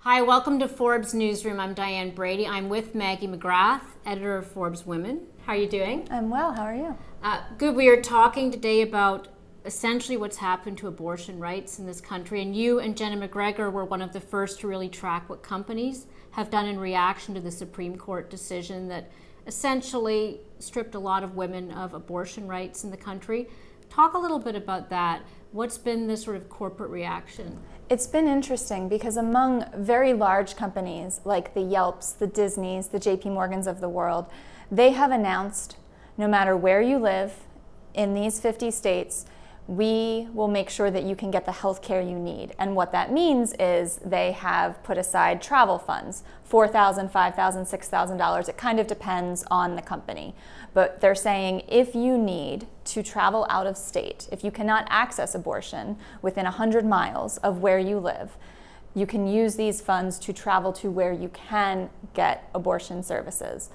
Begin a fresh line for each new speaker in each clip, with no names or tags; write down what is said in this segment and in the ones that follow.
Hi, welcome to Forbes Newsroom. I'm Diane Brady. I'm with Maggie McGrath, editor of Forbes Women. How are you doing?
I'm well. How are you?
Good. We are talking today about essentially what's happened to abortion rights in this country. And you and Jenna McGregor were one of the first to really track what companies have done in reaction to the Supreme Court decision that essentially stripped a lot of women of abortion rights in the country. Talk a little bit about that. What's been the sort of corporate reaction?
It's been interesting because among very large companies like the Yelps, the Disneys, the JP Morgans of the world, they have announced no matter where you live in these 50 states, we will make sure that you can get the health care you need. And what that means is they have put aside travel funds, $4,000, $5,000, $6,000. It kind of depends on the company. But they're saying if you need to travel out of state, if you cannot access abortion within 100 miles of where you live, you can use these funds to travel to where you can get abortion services.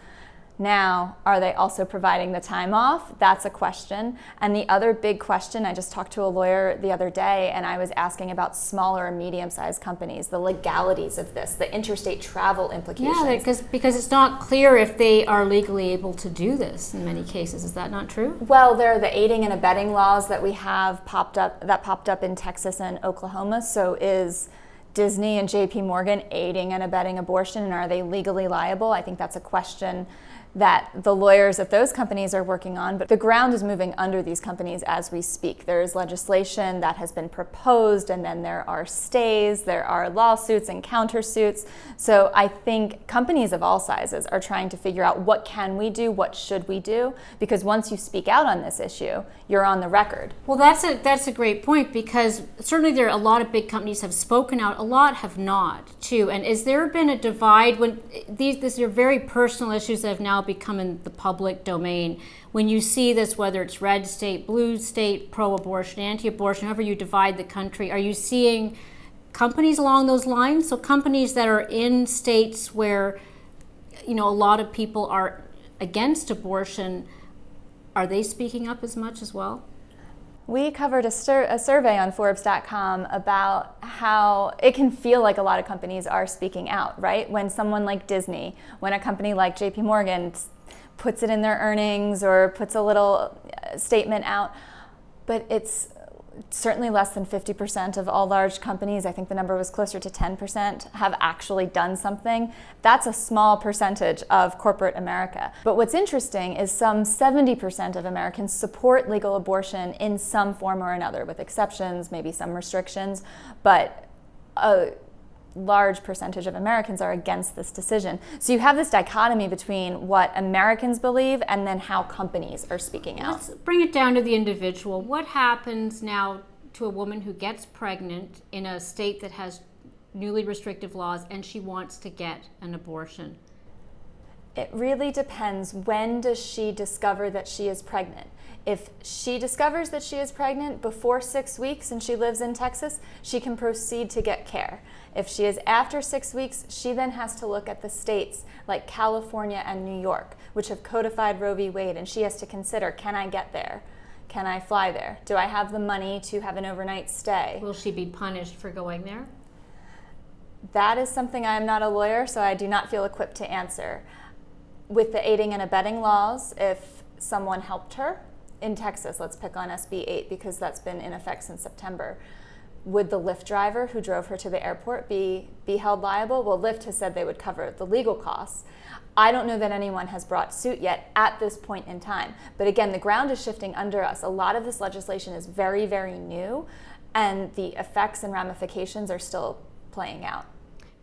Now, are they also providing the time off? That's a question. And the other big question, I just talked to a lawyer the other day and I was asking about smaller and medium-sized companies, the legalities of this, the interstate travel implications.
Yeah, because it's not clear if they are legally able to do this in many cases. Is that not true?
Well, there are the aiding and abetting laws that we have popped up in Texas and Oklahoma. So is Disney and JP Morgan aiding and abetting abortion, and are they legally liable? I think that's a question that the lawyers at those companies are working on, but the ground is moving under these companies as we speak. There is legislation that has been proposed, and then there are stays, there are lawsuits and countersuits. So I think companies of all sizes are trying to figure out what can we do, what should we do, because once you speak out on this issue, you're on the record.
Well, that's a great point, because certainly there are a lot of big companies have spoken out, a lot have not too. And has there been a divide when these are very personal issues that have now become in the public domain? When you see this, whether it's red state, blue state, pro-abortion, anti-abortion, however you divide the country, are you seeing companies along those lines? So companies that are in states where, a lot of people are against abortion, are they speaking up as much as well?
We covered a survey on Forbes.com about how it can feel like a lot of companies are speaking out, right? When someone like Disney, when a company like JP Morgan puts it in their earnings or puts a little statement out, but it's certainly less than 50% of all large companies, I think the number was closer to 10%, have actually done something. That's a small percentage of corporate America. But what's interesting is some 70% of Americans support legal abortion in some form or another, with exceptions, maybe some restrictions, but a large percentage of Americans are against this decision. So you have this dichotomy between what Americans believe and then how companies are speaking out.
Let's bring it down to the individual. What happens now to a woman who gets pregnant in a state that has newly restrictive laws and she wants to get an abortion?
It really depends. When does she discover that she is pregnant? If she discovers that she is pregnant before 6 weeks and she lives in Texas, she can proceed to get care. If she is after 6 weeks, she then has to look at the states like California and New York, which have codified Roe v. Wade, and she has to consider, can I get there? Can I fly there? Do I have the money to have an overnight stay?
Will she be punished for going there?
That is something I am not a lawyer, so I do not feel equipped to answer. With the aiding and abetting laws, if someone helped her, in Texas, let's pick on SB 8 because that's been in effect since September. Would the Lyft driver who drove her to the airport be held liable? Well, Lyft has said they would cover the legal costs. I don't know that anyone has brought suit yet at this point in time. But again, the ground is shifting under us. A lot of this legislation is very, very new, and the effects and ramifications are still playing out.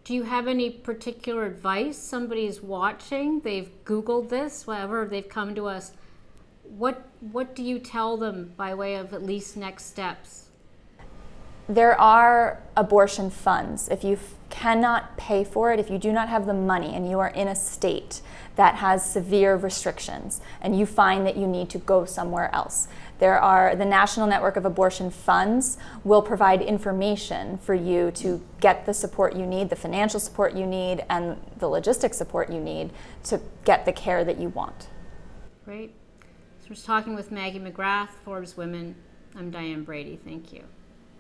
Do you have any particular advice? Somebody's watching, they've Googled this, whatever, they've come to us. What do you tell them by way of at least next steps?
There are abortion funds. If you cannot pay for it, if you do not have the money and you are in a state that has severe restrictions and you find that you need to go somewhere else, the National Network of Abortion Funds will provide information for you to get the support you need, the financial support you need, and the logistic support you need to get the care that you want.
Great. So we're talking with Maggie McGrath, Forbes Women. I'm Diane Brady. Thank you.